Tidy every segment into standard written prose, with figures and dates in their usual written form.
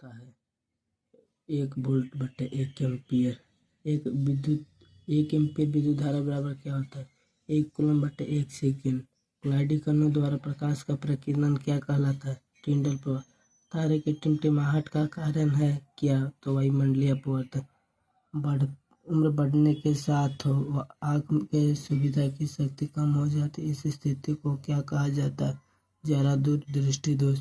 होता है 1 वोल्ट/1 एम्पीयर। एक एम्पीयर विद्युत धारा बराबर क्या होता है 1 कूलम्ब/1 सेकेंड। क्लाइडी कणों द्वारा प्रकाश का प्रकीर्णन क्या कहलाता है टिंडल प्रवाह। तारे की टिमटिमाहट का कारण है क्या तो वायुमंडलीय अपवर्तन। उम्र बढ़ने के साथ आँख के सुविधा की शक्ति कम हो जाती है, इस स्थिति को क्या कहा जाता है जरा दूर दृष्टि दोष।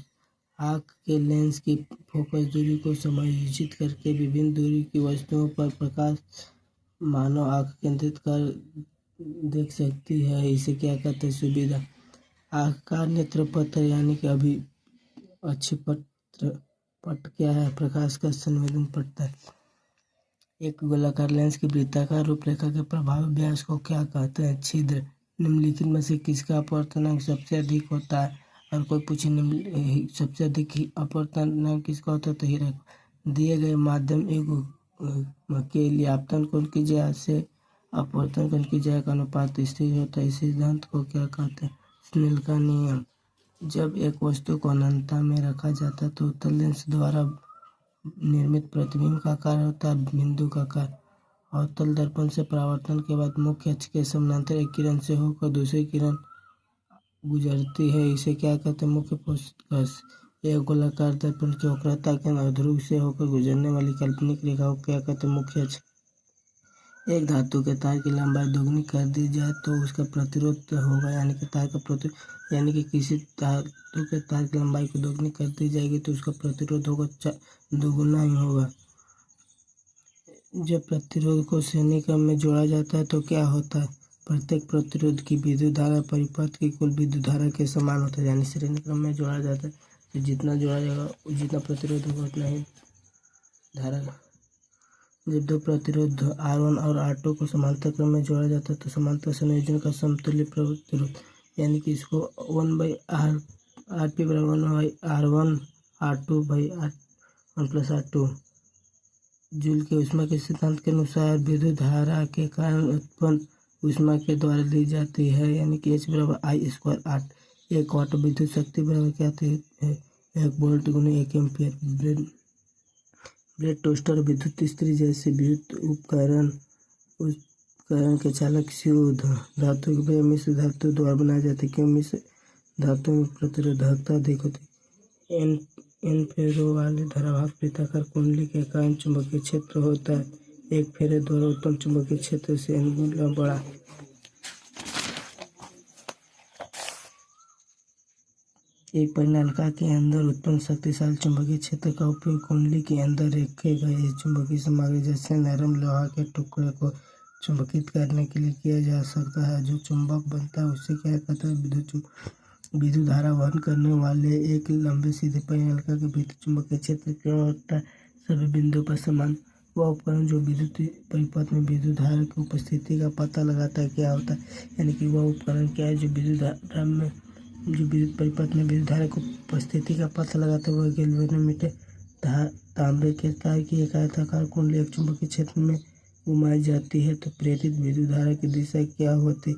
आँख के लेंस की फोकस दूरी को समायोजित करके विभिन्न दूरी की वस्तुओं पर प्रकाश मानव आँख केंद्रित कर देख सकती है, इसे क्या कहते हैं सुविधा। आँख का नेत्रपटल यानी कि अभी पट क्या है प्रकाश का संवेदन पटता है। एक गोलाकार लेंस की वृत्ताकार रूपरेखा के प्रभावी व्यास को क्या कहते हैं छिद्र। निम्नलिखित में से किसका अपवर्तनांक सबसे अधिक होता है। और कोई पूछे सबसे अधिक अपवर्तनांक किसका होता है तो हीरा। दिए गए माध्यम के लिए आपतन कोण की जया से अपवर्तन कोण की जया का अनुपात स्थिर होता है, इस सिद्धांत को क्या कहते हैं स्नेल का नियम। जब एक वस्तु को अनंतता में रखा जाता है तो उत्तल लेंस द्वारा निर्मित प्रतिबिंब का आकार होता है बिंदु का आकार। अवतल दर्पण से परावर्तन के बाद मुख्य अक्ष के समानांतर एक किरण से होकर दूसरी किरण गुजरती है, इसे क्या कहते हैं मुख्य फोकस। एक गोलाकार दर्पण की वक्रता के ध्रुव से होकर गुजरने वाली काल्पनिक रेखा को क्या कहते हैं मुख्य अक्ष। एक धातु के तार की लंबाई दोगुनी कर दी जाए तो उसका प्रतिरोध होगा यानी कि तार का प्रतिरोध यानी कि किसी धातु के तार की लंबाई को दोगुनी कर दी जाएगी तो उसका प्रतिरोध होगा दोगुना ही होगा। जब प्रतिरोध को श्रेणी क्रम में जोड़ा जाता है तो क्या होता है प्रत्येक प्रतिरोध की विद्युत धारा परिपथ की कुल विद्युत धारा के समान होता है, यानी श्रेणी क्रम में जोड़ा जाता है तो जितना जोड़ा जाएगा जितना प्रतिरोध होगा उतना ही धारा। जब दो प्रतिरोध R1 और R2 को समांतर क्रम में जोड़ा जाता है तो समांतर संयोजन का समतुल्य प्रतिरोध यानी कि इसको 1/Rp बराबर 1/R1 R2/1+R2। जूल के ऊष्मा के सिद्धांत के अनुसार विद्युत धारा के कारण उत्पन्न ऊष्मा के द्वारा दी जाती है यानी कि H बराबर I²8। 1 वाट विद्युत शक्ति बराबर क्या है 1 वोल्ट गुने 1 एम्पीयर। ब्रेड टोस्टर विद्युत इस्त्री जैसे विद्युत उपकरण के चालक शुद्ध धातु के मिश्र धातु द्वारा बनाए जाते हैं, क्यों मिश्र धातु में प्रतिरोधकता अधिक होती है। एन फेरों वाले धराभाग वृत्ताकार कुंडली के कारण चुंबकीय क्षेत्र होता है, एक फेरे द्वारा उत्पन्न चुंबकीय क्षेत्र से n गुना बड़ा। एक परिनालिका के अंदर उत्पन्न शक्तिशाली चुंबकीय क्षेत्र का उपयोग कुंडली के अंदर रखे गए चुंबकीय सामग्री जैसे नरम लोहा के टुकड़े को चुंबकित करने के लिए किया जा सकता है। जो चुंबक बनता है उसे क्या कहते हैं विद्युत धारा वहन करने वाले एक लंबे सीधे परिनालिका के भीतर चुंबकीय क्षेत्र क्या होता है सभी बिंदुओं पर समान। वह उपकरण जो विद्युत परिपथ में विद्युत धारा की उपस्थिति का पता लगाता है क्या होता है, यानी कि वह उपकरण क्या है जो विद्युत परिपथ में विद्युत धारा की उपस्थिति का पता लगाता है। वह गैल्वेनोमीटर तांबे के तार की एक आयताकार कुंडली एक चुंबकीय क्षेत्र में घुमाई जाती है तो प्रेरित विद्युत धारा की दिशा क्या होती है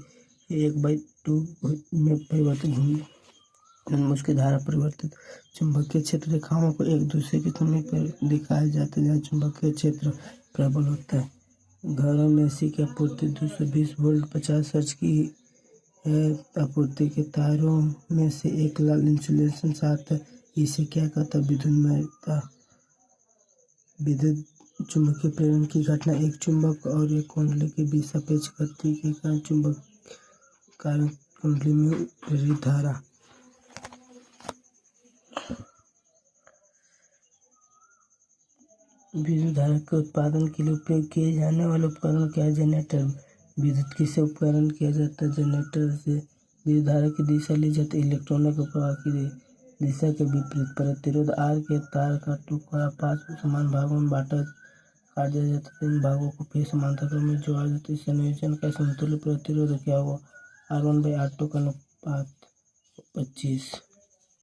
1/2 में परिवर्तित घूमने मुख्य धारा परिवर्तित। चुंबकीय क्षेत्र रेखाओं को एक दूसरे के समीप पर दिखाया जाता है जहाँ चुंबकीय क्षेत्र प्रबल होता है। घरों में एसी की आपूर्ति 220 वोल्ट 50 हर्ट्ज की है। आपूर्ति के तारों में से एक लाल इंसुलेशन आता है, इसे क्या कहता है विद्युन्मयता। विद्युत चुंबकीय प्रेरण की घटना एक चुंबक और एक कुंडली के बीच सापेक्ष गति के कारण कुंडली में प्रेरित धारा। विद्युत धारा के उत्पादन के लिए उपयोग किए जाने वाले उपकरण क्या है जनरेटर। विद्युत किससे उपकरण किया जाता है जनरेटर से। विद्युत धारा की दिशा ली जाती है इलेक्ट्रॉनों के प्रवाह की दिशा के विपरीत। प्रतिरोध R के तार का टुकड़ा 5 समान भागों में काट दिया जाता है, इन भागों को फिर समांतर क्रम में जोड़ा जाता है। इस संयोजन का समतुल्य प्रतिरोध क्या होगा R1/R2 का अनुपात 25।